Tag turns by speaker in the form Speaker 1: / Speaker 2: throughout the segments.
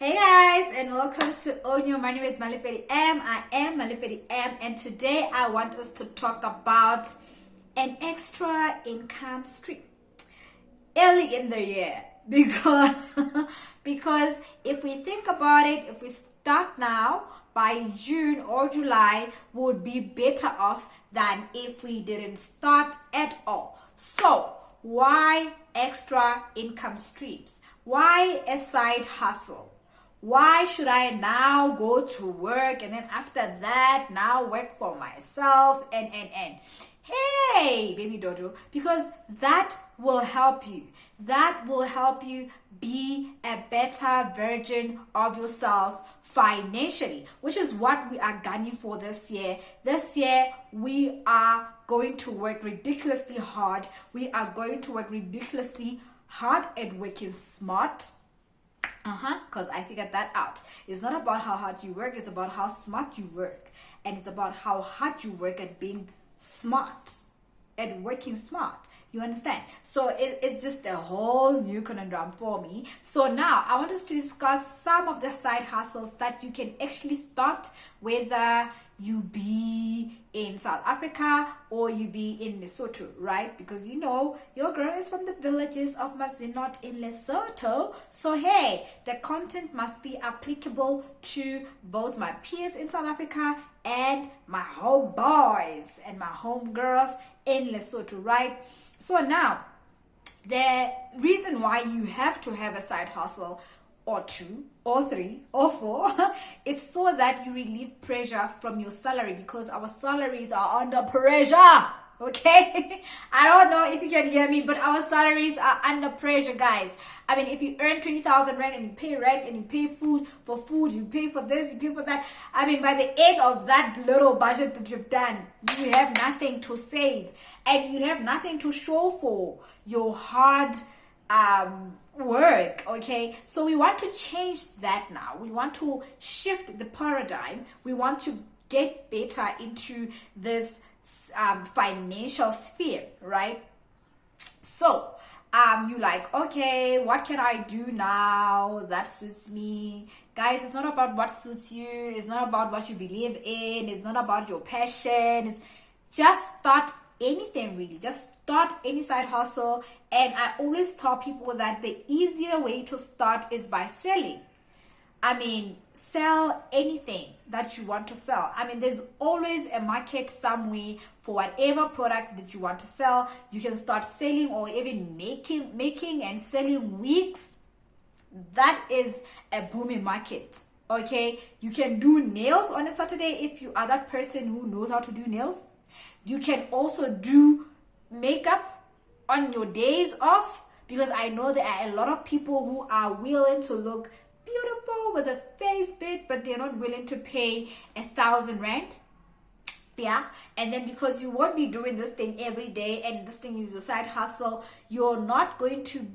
Speaker 1: Hey guys, and welcome to Own Your Money with Malipeti M. I am Malipeti M, and today I want us to talk about an extra income stream early in the year because because if we think about it, if we start now, by June or July would be better off than if we didn't start at all. So why extra income streams? Why a side hustle? Why should I now go to work and then after that now work for myself and hey baby dodo, because that will help you. That will help you be a better version of yourself financially, which is what we are gunning for this year. This year we are going to work ridiculously hard. We are going to work ridiculously hard at working smart. Because I figured that out. It's not about how hard you work, it's about how smart you work. And it's about how hard you work at being smart, at working smart. You understand? So it's just a whole new conundrum for me. So now I want us to discuss some of the side hustles that you can actually start, whether you be in South Africa or you be in Lesotho, right? Because you know your girl is from the villages of Mazinot in Lesotho. So hey, the content must be applicable to both my peers in South Africa and my homeboys and my homegirls in Lesotho, right? So now, the reason why you have to have a side hustle or two or three or four, it's so that you relieve pressure from your salary, because our salaries are under pressure. Okay, I don't know if you can hear me, but our salaries are under pressure, guys. I mean, if you earn 20,000 rand and you pay rent and you pay food, you pay for this, you pay for that. I mean, by the end of that little budget that you've done, you have nothing to save and you have nothing to show for your hard work. Okay, so we want to change that now. We want to shift the paradigm. We want to get better into this financial sphere, right? So you like, okay, what can I do now that suits me? Guys, it's not about what suits you, it's not about what you believe in, it's not about your passion. It's just start anything, really. Just start any side hustle. And I always tell people that the easier way to start is by selling. I mean, sell anything that you want to sell. I mean, there's always a market somewhere for whatever product that you want to sell. You can start selling or even making and selling wigs. That is a booming market. Okay, you can do nails on a Saturday if you are that person who knows how to do nails. You can also do makeup on your days off, because I know there are a lot of people who are willing to look beautiful with a face bit, but they're not willing to pay 1,000 rand. Yeah, and then because you won't be doing this thing every day and this thing is your side hustle, you're not going to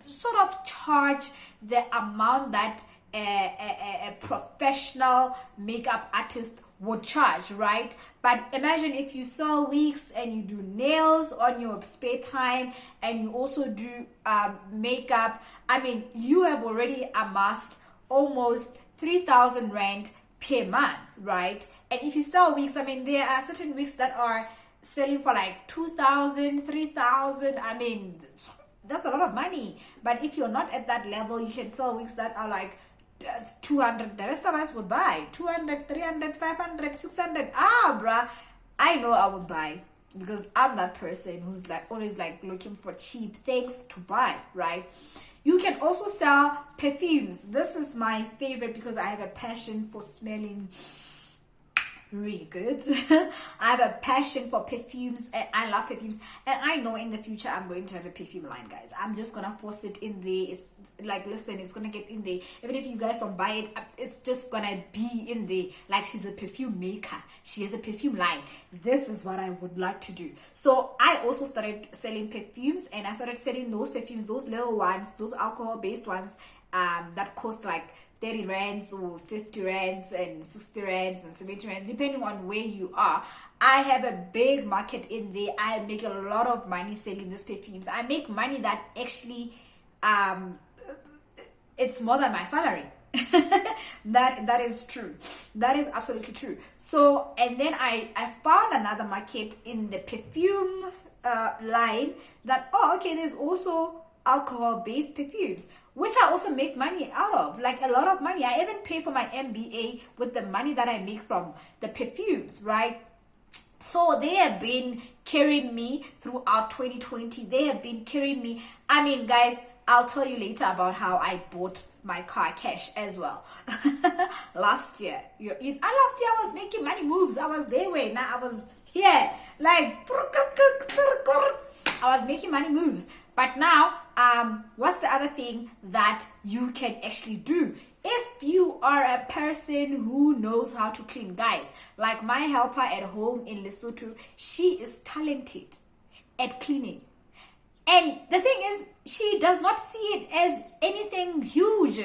Speaker 1: sort of charge the amount that a professional makeup artist would charge, right? But imagine if you sell wigs and you do nails on your spare time and you also do makeup. I mean, you have already amassed almost 3,000 rand per month, right? And if you sell wigs, I mean, there are certain wigs that are selling for like 2,000, 3,000. I mean, that's a lot of money. But if you're not at that level, you can sell wigs that are like 200. The rest of us would buy 200, 300, 500, 600. Bruh, I know I would buy, because I'm that person who's like always like looking for cheap things to buy, right? You can also sell perfumes. This is my favorite because I have a passion for smelling really good. I have a passion for perfumes and I love perfumes, and I know in the future I'm going to have a perfume line, guys. I'm just gonna force it in there. It's like, listen, it's gonna get in there. Even if you guys don't buy it, it's just gonna be in there. Like, she's a perfume maker, she has a perfume line. This is what I would like to do. So I also started selling perfumes, and I started selling those perfumes, those little ones, those alcohol based ones that cost like 30 rands or 50 rands and 60 rands and 70 rands, depending on where you are. I have a big market in there. I make a lot of money selling these perfumes. I make money that actually it's more than my salary. That is true. That is absolutely true. So, and then I found another market in the perfume line that, oh, okay, there's also alcohol based perfumes, which I also make money out of, like a lot of money. I even pay for my MBA with the money that I make from the perfumes, right? So they have been carrying me throughout 2020. They have been carrying me. I mean, guys, I'll tell you later about how I bought my car cash as well. Last year. Last year I was making money moves. I was there way. Now I was here. Like, I was making money moves. But now, what's the other thing that you can actually do? If you are a person who knows how to clean, guys, like my helper at home in Lesotho, she is talented at cleaning. And the thing is, she does not see it as anything huge.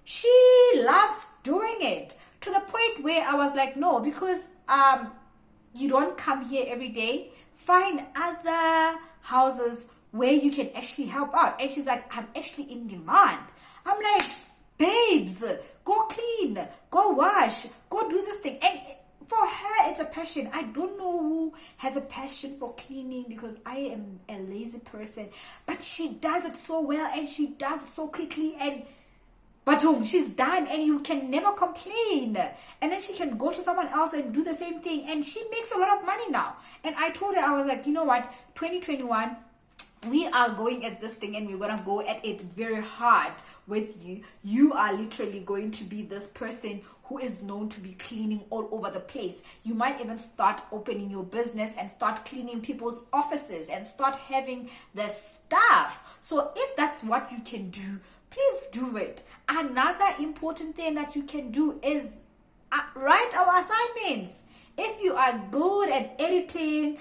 Speaker 1: She loves doing it to the point where I was like, no, because you don't come here every day. Find other houses where you can actually help out. And she's like, I'm actually in demand. I'm like, babes, go clean, go wash, go do this thing. And for her, it's a passion. I don't know who has a passion for cleaning, because I am a lazy person, but she does it so well and she does it so quickly, and boom, she's done, and you can never complain. And then she can go to someone else and do the same thing, and she makes a lot of money now. And I told her, I was like, you know what, 2021, we are going at this thing and we're going to go at it very hard with you. You are literally going to be this person who is known to be cleaning all over the place. You might even start opening your business and start cleaning people's offices and start having the staff. So if that's what you can do, please do it. Another important thing that you can do is write our assignments. If you are good at editing,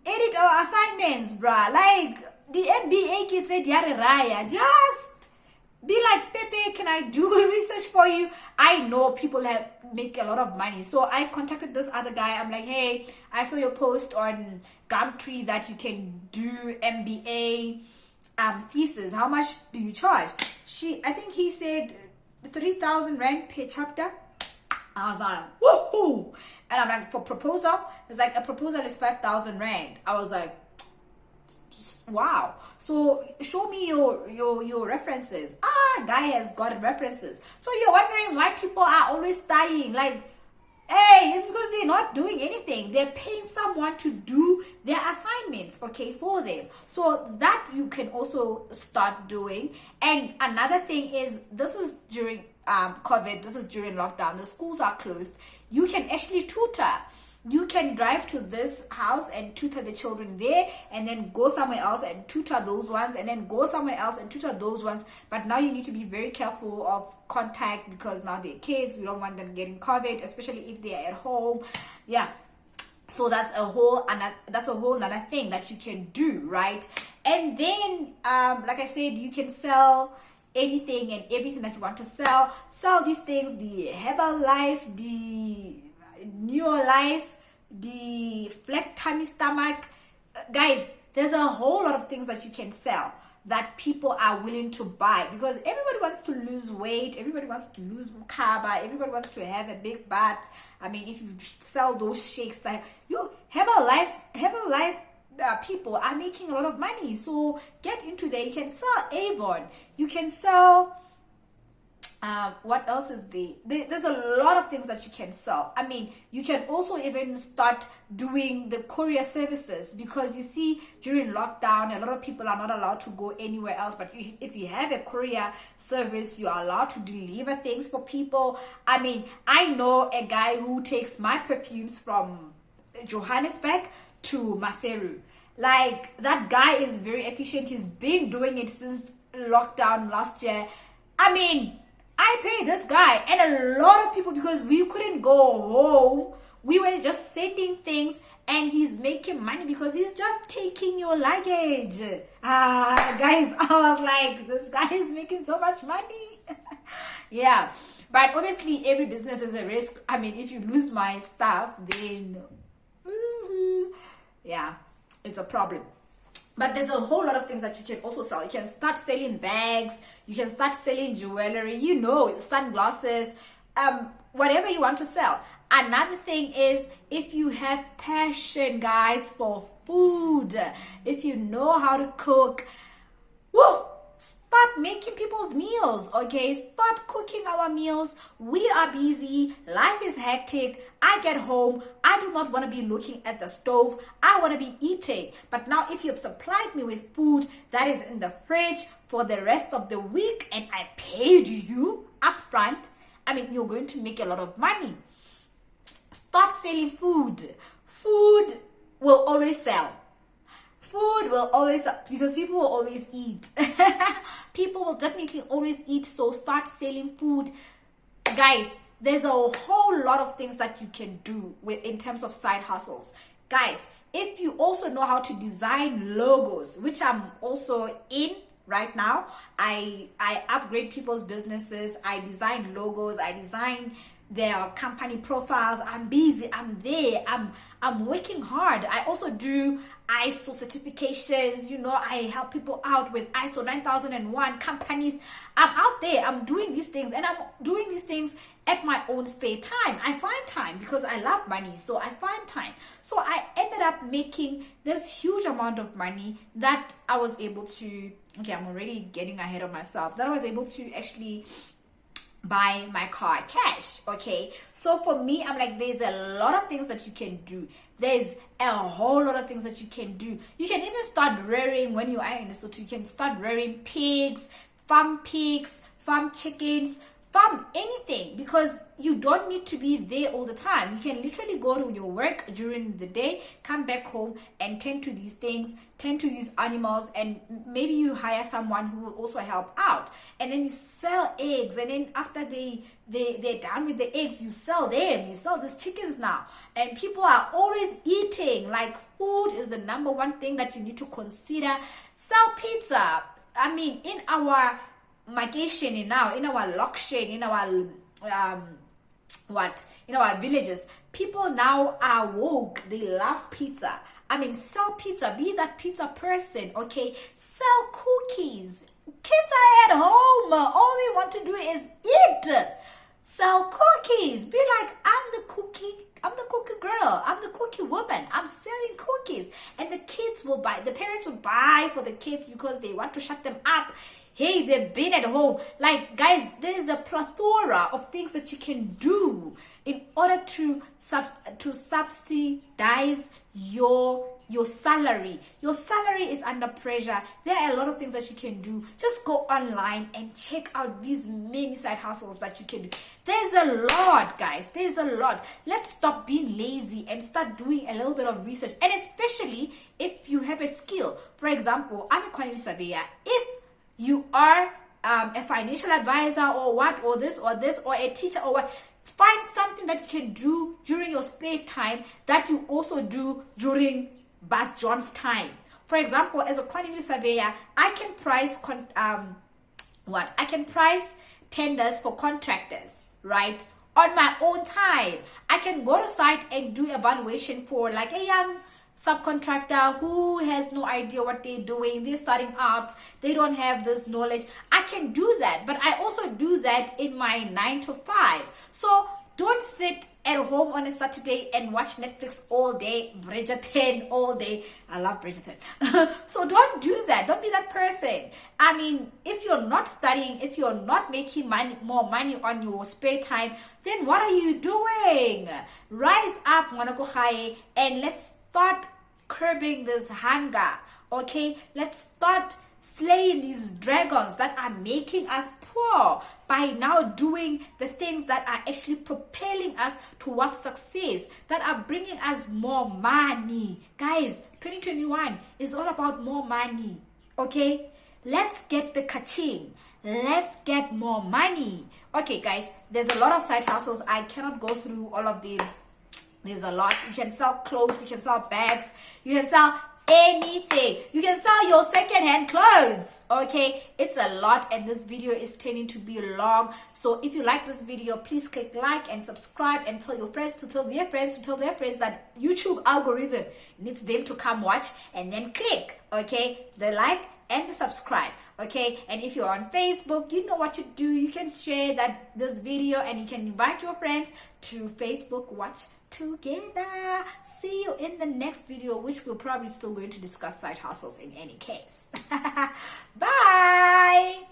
Speaker 1: edit our assignments, bruh. Like the MBA kids said, Raya, just be like, Pepe, can I do research for you? I know people make a lot of money. So I contacted this other guy. I'm like, hey, I saw your post on Gumtree that you can do MBA thesis. How much do you charge? I think he said 3,000 rand per chapter. I was like, woohoo! And I'm like, for proposal, it's like a proposal is 5,000 rand. I was like, wow. So show me your references. Guy has got references. So you're wondering why people are always dying. Like, hey, it's because they're not doing anything. They're paying someone to do their assignments, okay, for them. So that you can also start doing. And another thing is, this is during COVID, this is during lockdown, the schools are closed. You can actually tutor. You can drive to this house and tutor the children there, and then go somewhere else and tutor those ones, and then go somewhere else and tutor those ones. But now you need to be very careful of contact, because now they're kids. We don't want them getting COVID, especially if they're at home. Yeah. So that's a whole another thing that you can do, right? And then, like I said, you can sell anything and everything that you want to sell. Sell these things: the Herbalife, the Neo Life, the flat tummy stomach. Guys, there's a whole lot of things that you can sell that people are willing to buy, because everybody wants to lose weight, everybody wants to lose kaba, everybody wants to have a big butt. I mean, if you sell those shakes, like you Herbalife people are making a lot of money. So get into there. You can sell Avon, you can sell what else is there? There's a lot of things that you can sell. I mean, you can also even start doing the courier services, because you see, during lockdown, a lot of people are not allowed to go anywhere else. But if you have a courier service, you are allowed to deliver things for people. I mean, I know a guy who takes my perfumes from Johannesburg to Maseru. Like, that guy is very efficient. He's been doing it since lockdown last year. I mean, I paid this guy and a lot of people, because we couldn't go home. We were just sending things, and he's making money because he's just taking your luggage. Guys, I was like, this guy is making so much money. Yeah, but obviously every business is a risk. I mean, if you lose my stuff, then yeah, it's a problem. But there's a whole lot of things that you can also sell. You can start selling bags, you can start selling jewelry, sunglasses, whatever you want to sell. Another thing is, if you have passion, guys, for food, if you know how to cook, woo, start making people's meals, okay? Start cooking our meals. We are busy. Life is hectic. I get home. I do not want to be looking at the stove. I want to be eating. But now if you've supplied me with food that is in the fridge for the rest of the week and I paid you upfront, you're going to make a lot of money. Start selling food. Food will always sell. Food will always, because people will always eat. People will definitely always eat, so start selling food. Guys, there's a whole lot of things that you can do in terms of side hustles. Guys, if you also know how to design logos, which I'm also in right now, I upgrade people's businesses, I design logos, I design their company profiles. I'm busy, I'm there, I'm working hard. I also do ISO certifications, I help people out with ISO 9001 companies. I'm out there, I'm doing these things, and I'm doing these things at my own spare time. I find time because I love money, so I find time. So I ended up making this huge amount of money that I was able to, I'm already getting ahead of myself, that I was able to actually buy my car cash. Okay, so for me, I'm like, there's a lot of things that you can do. There's a whole lot of things that you can do. You can even start rearing, when you are in the store, you can start rearing pigs, farm chickens, farm anything, because you don't need to be there all the time. You can literally go to your work during the day, come back home and tend to these things, tend to these animals, and maybe you hire someone who will also help out. And then you sell eggs, and then after they're done with the eggs, you sell them. You sell these chickens now. And people are always eating. Like, food is the number one thing that you need to consider. Sell pizza. In our Magation now, in our Lokshen, in our in our villages, people now are woke. They love pizza. Sell pizza. Be that pizza person, okay? Sell cookies. Kids are at home. All they want to do is eat. Sell cookies. Be like, I'm the cookie girl. I'm the cookie woman. I'm selling cookies. And the kids will buy. The parents will buy for the kids because they want to shut them up. Hey, they've been at home. Like, guys, there's a plethora of things that you can do in order to subsidize your salary. Your salary is under pressure. There are a lot of things that you can do. Just go online and check out these many side hustles that you can do. There's a lot, guys. There's a lot. Let's stop being lazy and start doing a little bit of research. And especially if you have a skill. For example, I'm a quantity surveyor. If you are a financial advisor or this, or a teacher or what, find something that you can do during your spare time that you also do during Bas John's time. For example, as a quantity surveyor, I can price tenders for contractors, right? On my own time. I can go to site and do evaluation for like a young subcontractor who has no idea what they're doing. They're starting out. They don't have this knowledge. I can do that, but I also do that in my 9 to 5. So don't sit at home on a Saturday and watch Netflix all day, Bridgerton all day. I love Bridgerton. So don't do that. Don't be that person. If you're not studying, if you're not making more money on your spare time, then what are you doing? Rise up, Mwanakohaye, and let's start curbing this hunger, okay? Let's start slaying these dragons that are making us poor by now doing the things that are actually propelling us towards success, that are bringing us more money. Guys, 2021 is all about more money, okay? Let's get the kaching. Let's get more money. Okay, guys, there's a lot of side hustles. I cannot go through all of them. There's a lot. You can sell clothes, you can sell bags, you can sell anything. You can sell your secondhand clothes. Okay, it's a lot, and this video is tending to be long. So if you like this video, please click like and subscribe, and tell your friends to tell their friends to tell their friends that YouTube algorithm needs them to come watch, and then click, okay, the like and the subscribe. Okay, and if you're on Facebook, you know what to do. You can share this video, and you can invite your friends to Facebook watch together. See you in the next video, which we're probably still going to discuss side hustles in any case. Bye.